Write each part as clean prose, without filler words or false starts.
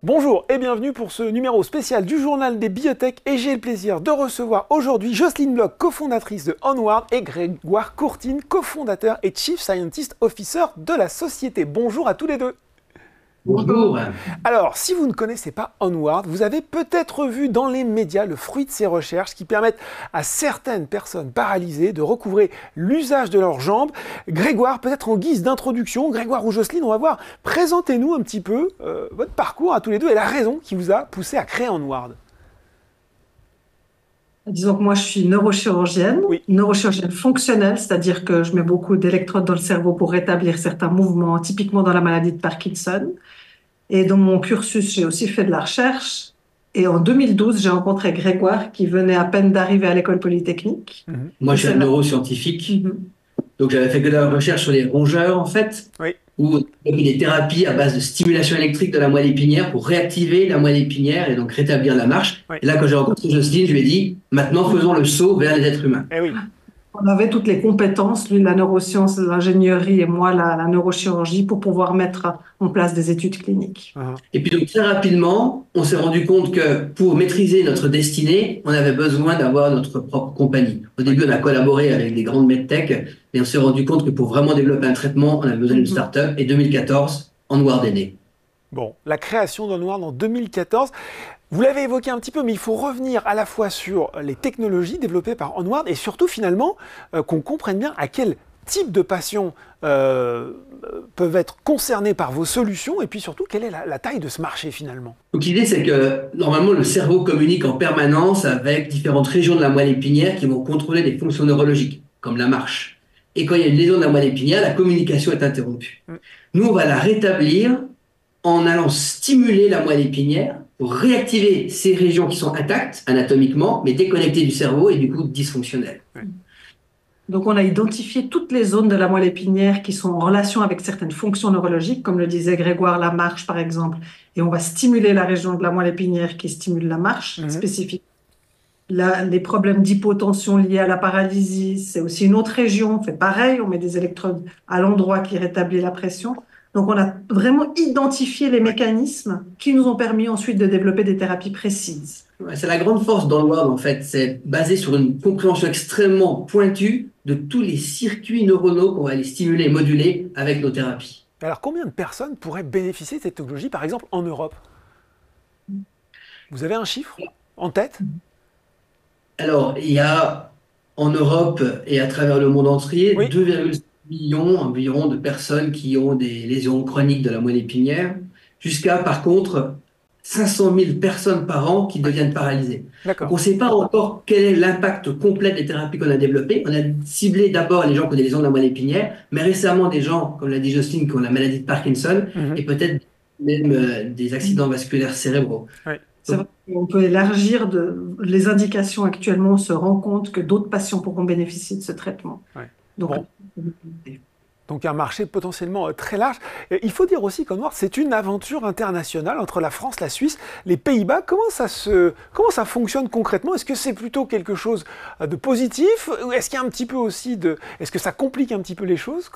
Bonjour et bienvenue pour ce numéro spécial du Journal des Biotech et j'ai le plaisir de recevoir aujourd'hui Jocelyne Bloch, cofondatrice de Onward et Grégoire Courtine, cofondateur et Chief Scientist Officer de la société. Bonjour à tous les deux. Bonjour. Alors, si vous ne connaissez pas Onward, vous avez peut-être vu dans les médias le fruit de ces recherches qui permettent à certaines personnes paralysées de recouvrer l'usage de leurs jambes. Grégoire, peut-être en guise d'introduction, Grégoire ou Jocelyne, on va voir, présentez-nous un petit peu votre parcours à tous les deux et la raison qui vous a poussé à créer Onward. Disons que moi, je suis neurochirurgienne, Oui. neurochirurgienne fonctionnelle, c'est-à-dire que je mets beaucoup d'électrodes dans le cerveau pour rétablir certains mouvements, typiquement dans la maladie de Parkinson. Et dans mon cursus, j'ai aussi fait de la recherche. Et en 2012, j'ai rencontré Grégoire qui venait à peine d'arriver à l'école polytechnique. Moi, Et je suis c'est un là- neuroscientifique. Mhm. Donc, j'avais fait que de la recherche sur les rongeurs, en fait, Oui. où on a fait des thérapies à base de stimulation électrique de la moelle épinière pour réactiver la moelle épinière et donc rétablir la marche. Oui. Et là, quand j'ai rencontré Jocelyne, je lui ai dit, maintenant, faisons le saut vers les êtres humains. Eh oui. On avait toutes les compétences, lui, la neuroscience, l'ingénierie et moi, la neurochirurgie, pour pouvoir mettre en place des études cliniques. Et puis, donc, très rapidement, on s'est rendu compte que pour maîtriser notre destinée, on avait besoin d'avoir notre propre compagnie. Au début, on a collaboré avec des grandes medtech et on s'est rendu compte que pour vraiment développer un traitement, on avait besoin d'une start-up. Et 2014, Onward est né. Bon, la création d'Onward en 2014. Vous l'avez évoqué un petit peu, mais il faut revenir à la fois sur les technologies développées par Onward et surtout finalement qu'on comprenne bien à quel type de patients peuvent être concernés par vos solutions et puis surtout quelle est la taille de ce marché finalement. Donc l'idée, c'est que normalement, le cerveau communique en permanence avec différentes régions de la moelle épinière qui vont contrôler des fonctions neurologiques, comme la marche. Et quand il y a une lésion de la moelle épinière, la communication est interrompue. Nous, on va la rétablir en allant stimuler la moelle épinière pour réactiver ces régions qui sont intactes anatomiquement, mais déconnectées du cerveau et du coup dysfonctionnelles. Donc, on a identifié toutes les zones de la moelle épinière qui sont en relation avec certaines fonctions neurologiques, comme le disait Grégoire, la marche, par exemple. Et on va stimuler la région de la moelle épinière qui stimule la marche spécifique. Les problèmes d'hypotension liés à la paralysie, c'est aussi une autre région. On fait pareil, on met des électrodes à l'endroit qui rétablit la pression. Donc, on a vraiment identifié les mécanismes qui nous ont permis ensuite de développer des thérapies précises. Ouais, c'est la grande force d'Onward, en fait. C'est basé sur une compréhension extrêmement pointue de tous les circuits neuronaux qu'on va aller stimuler et moduler avec nos thérapies. Alors combien de personnes pourraient bénéficier de cette technologie par exemple en Europe? Vous avez un chiffre en tête? Alors, il y a en Europe et à travers le monde entier Oui. 2,5 millions environ de personnes qui ont des lésions chroniques de la moelle épinière, jusqu'à par contre 500 000 personnes par an qui deviennent paralysées. Donc D'accord. on ne sait pas encore quel est l'impact complet des thérapies qu'on a développées. On a ciblé d'abord les gens qui ont des lésions de la moelle épinière, mais récemment des gens, comme l'a dit Jocelyne, qui ont la maladie de Parkinson et peut-être même des accidents vasculaires cérébraux. Ouais. C'est vrai qu'on peut élargir les indications actuellement. On se rend compte que d'autres patients pourront bénéficier de ce traitement. Ouais. Donc, Bon. Donc un marché potentiellement très large. Et il faut dire aussi qu'Onward, c'est une aventure internationale entre la France, la Suisse, les Pays-Bas. Comment ça fonctionne concrètement? Est-ce que c'est plutôt quelque chose de positif? Ou est-ce qu'il y a un petit peu aussi de... Est-ce que ça complique un petit peu les choses?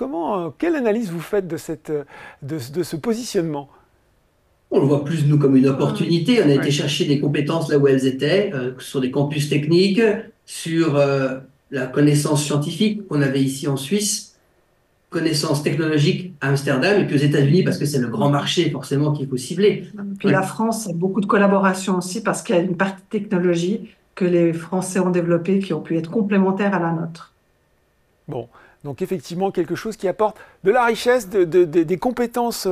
Quelle analyse vous faites de ce positionnement? On le voit plus, nous, comme une opportunité. On a été chercher des compétences là où elles étaient, sur des campus techniques, sur la connaissance scientifique qu'on avait ici en Suisse, connaissance technologique à Amsterdam, et puis aux États-Unis, parce que c'est le grand marché, forcément, qu'il faut cibler. Puis la France a beaucoup de collaboration aussi parce qu'il y a une partie technologie que les Français ont développée qui ont pu être complémentaires à la nôtre. Bon, donc effectivement quelque chose qui apporte de la richesse, des compétences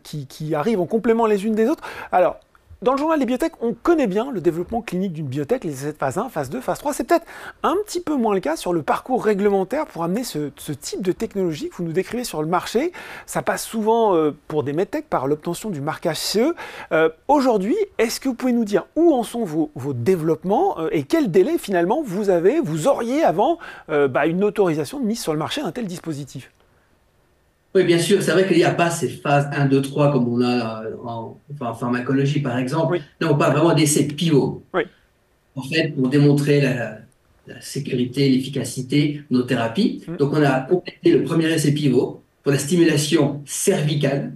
qui arrivent en complément les unes des autres. Alors, dans le journal des biotech, on connaît bien le développement clinique d'une biotech, les essais de phase 1, phase 2, phase 3. C'est peut-être un petit peu moins le cas sur le parcours réglementaire pour amener ce type de technologie que vous nous décrivez sur le marché. Ça passe souvent pour des medtech par l'obtention du marquage CE. Aujourd'hui, est-ce que vous pouvez nous dire où en sont vos développements et quel délai finalement vous auriez avant une autorisation de mise sur le marché d'un tel dispositif? Oui, bien sûr, c'est vrai qu'il n'y a pas ces phases 1, 2, 3 comme on a en pharmacologie, par exemple. Oui. Là, on parle vraiment d'essais pivots. Oui. En fait, pour démontrer la sécurité, l'efficacité de nos thérapies. Donc, on a complété le premier essai pivot pour la stimulation cervicale.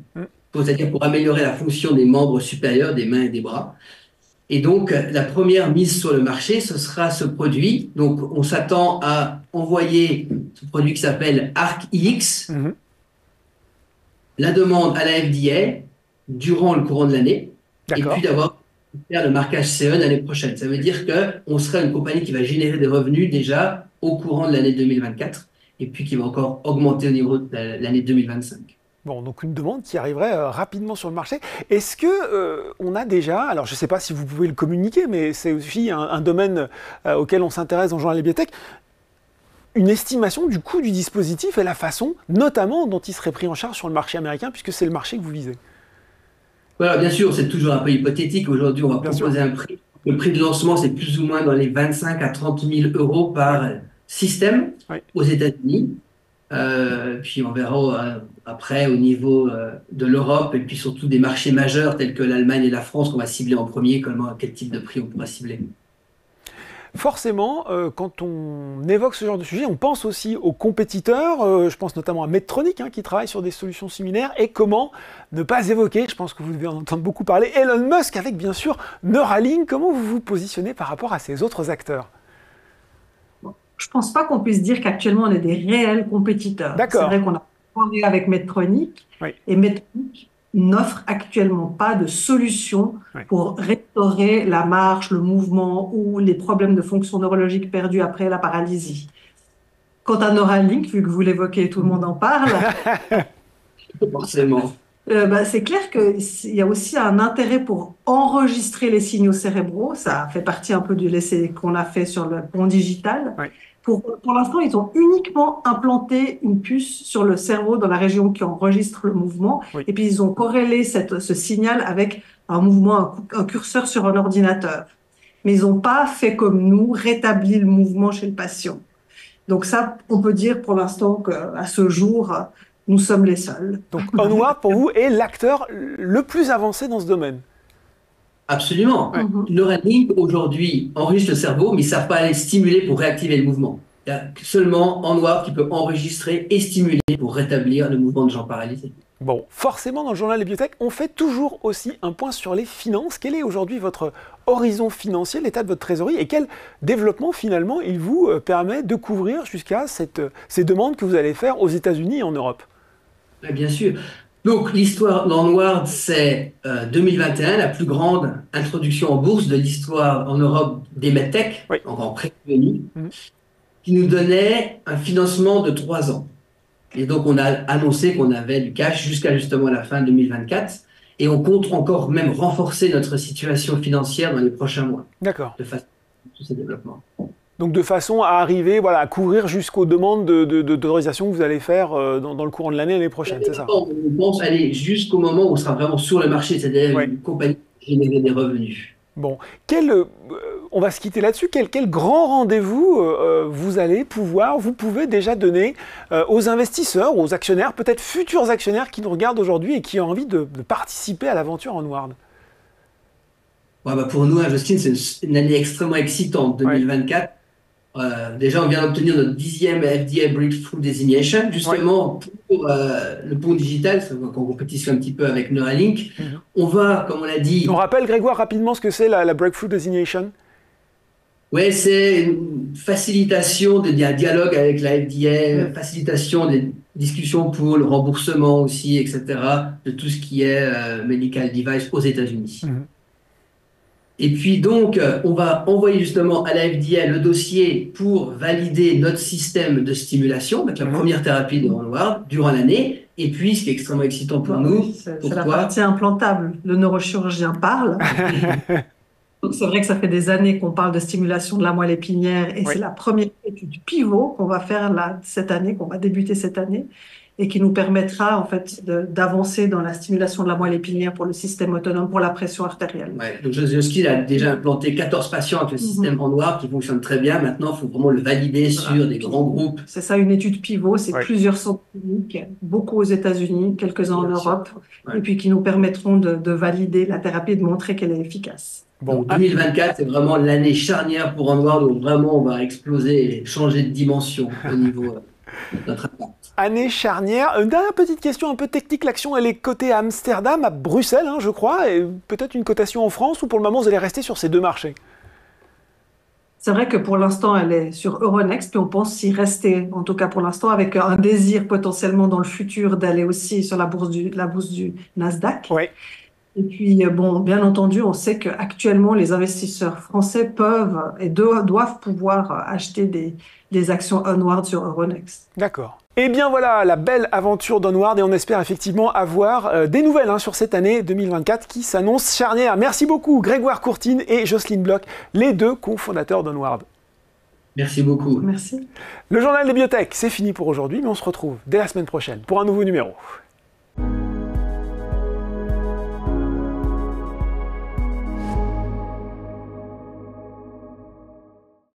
c'est-à-dire pour améliorer la fonction des membres supérieurs, des mains et des bras. Et donc, la première mise sur le marché, ce sera ce produit. Donc, on s'attend à envoyer ce produit qui s'appelle ARC-IX, la demande à la FDA durant le courant de l'année, et puis d'avoir faire le marquage CE l'année prochaine. Ça veut dire qu'on sera une compagnie qui va générer des revenus déjà au courant de l'année 2024, et puis qui va encore augmenter au niveau de l'année 2025. Bon, donc une demande qui arriverait rapidement sur le marché. Est-ce que on a déjà, alors je ne sais pas si vous pouvez le communiquer, mais c'est aussi un domaine auquel on s'intéresse dans le journal des biotech, une estimation du coût du dispositif et la façon, notamment, dont il serait pris en charge sur le marché américain, puisque c'est le marché que vous visez? Voilà, bien sûr, c'est toujours un peu hypothétique. Aujourd'hui, on va proposer un prix. Le prix de lancement, c'est plus ou moins dans les 25 à 30 000 euros par système aux États-Unis. Puis on verra après au niveau de l'Europe et puis surtout des marchés majeurs tels que l'Allemagne et la France qu'on va cibler en premier. Quel type de prix on pourra cibler? Forcément, quand on évoque ce genre de sujet, on pense aussi aux compétiteurs. Je pense notamment à Medtronic, qui travaille sur des solutions similaires. Et comment ne pas évoquer, je pense que vous devez en entendre beaucoup parler, Elon Musk avec bien sûr Neuralink. Comment vous vous positionnez par rapport à ces autres acteurs? Je ne pense pas qu'on puisse dire qu'actuellement on est des réels compétiteurs. C'est vrai qu'on a parlé avec Medtronic, et Medtronic n'offre actuellement pas de solution pour restaurer la marche, le mouvement ou les problèmes de fonction neurologique perdus après la paralysie. Quant à Neuralink, vu que vous l'évoquez, tout le monde en parle. Forcément. C'est clair qu'il y a aussi un intérêt pour enregistrer les signaux cérébraux. Ça fait partie un peu de l'essai qu'on a fait sur le pont digital. Pour l'instant, ils ont uniquement implanté une puce sur le cerveau dans la région qui enregistre le mouvement. Et puis, ils ont corrélé ce signal avec un mouvement, un curseur sur un ordinateur. Mais ils n'ont pas fait comme nous, rétabli le mouvement chez le patient. Donc ça, on peut dire pour l'instant qu'à ce jour, nous sommes les seuls. Donc Onward, pour vous, est l'acteur le plus avancé dans ce domaine? Absolument. Neuralink, aujourd'hui, enregistre le cerveau, mais ils ne savent pas aller stimuler pour réactiver le mouvement. Il y a seulement Onward qui peut enregistrer et stimuler pour rétablir le mouvement de gens paralysés. Bon, forcément, dans le journal des biotech, on fait toujours aussi un point sur les finances. Quel est aujourd'hui votre horizon financier, l'état de votre trésorerie, et quel développement, finalement, il vous permet de couvrir jusqu'à ces demandes que vous allez faire aux États-Unis et en Europe? Bien sûr. Donc, l'histoire d'Onward, c'est 2021, la plus grande introduction en bourse de l'histoire en Europe des medtech, en pré-revenus, qui nous donnait un financement de 3 ans. Et donc, on a annoncé qu'on avait du cash jusqu'à justement la fin 2024. Et on compte encore même renforcer notre situation financière dans les prochains mois. D'accord. De façon à tous ces développements. Donc de façon à arriver à couvrir jusqu'aux demandes d'autorisation que vous allez faire dans le courant de l'année prochaine, c'est ça? On pense aller jusqu'au moment où on sera vraiment sur le marché, c'est-à-dire une compagnie qui génère des revenus. Bon, on va se quitter là-dessus. Quel grand rendez-vous vous pouvez déjà donner aux investisseurs, aux actionnaires, peut-être futurs actionnaires qui nous regardent aujourd'hui et qui ont envie de participer à l'aventure Onward? Pour nous, Justine, c'est une année extrêmement excitante, 2024. Déjà, on vient d'obtenir notre 10e FDA Breakthrough Designation, justement pour le pont digital, qu'on compétition un petit peu avec Neuralink. On va, comme on l'a dit... On rappelle, Grégoire, rapidement ce que c'est la Breakthrough Designation? Oui, c'est une facilitation d'un dialogue avec la FDA, facilitation des discussions pour le remboursement aussi, etc., de tout ce qui est medical device aux États-Unis. Et puis donc, on va envoyer justement à la FDA le dossier pour valider notre système de stimulation, avec la première thérapie de Onward durant l'année. Et puis, ce qui est extrêmement excitant pour nous... C'est la partie implantable. Le neurochirurgien parle. Donc, c'est vrai que ça fait des années qu'on parle de stimulation de la moelle épinière et c'est la première étude pivot qu'on va faire là, cette année, qu'on va débuter cette année et qui nous permettra en fait d'avancer dans la stimulation de la moelle épinière pour le système autonome, pour la pression artérielle. Donc Josky a déjà implanté 14 patients avec le système Onward qui fonctionne très bien. Maintenant, il faut vraiment le valider sur des grands groupes. C'est ça, une étude pivot, c'est plusieurs centres cliniques, beaucoup aux États-Unis, quelques-uns en Europe, et puis qui nous permettront de valider la thérapie et de montrer qu'elle est efficace. Donc 2024, c'est vraiment l'année charnière pour Onward où vraiment on va exploser et changer de dimension au niveau notre impact. Année charnière. Une dernière petite question un peu technique. L'action, elle est cotée à Amsterdam, à Bruxelles, hein, je crois, et peut-être une cotation en France, ou pour le moment, vous allez rester sur ces deux marchés? C'est vrai que pour l'instant, elle est sur Euronext, puis on pense y rester, en tout cas pour l'instant, avec un désir potentiellement dans le futur d'aller aussi sur la bourse du Nasdaq. Oui. Et puis, bon, bien entendu, on sait qu'actuellement, les investisseurs français peuvent et doivent pouvoir acheter des actions Onward sur Euronext. D'accord. Et bien voilà, la belle aventure d'Onward, et on espère effectivement avoir des nouvelles hein, sur cette année 2024 qui s'annonce charnière. Merci beaucoup Grégoire Courtine et Jocelyne Bloch, les deux cofondateurs d'Onward. Merci beaucoup. Merci. Le journal des biotech, c'est fini pour aujourd'hui, mais on se retrouve dès la semaine prochaine pour un nouveau numéro.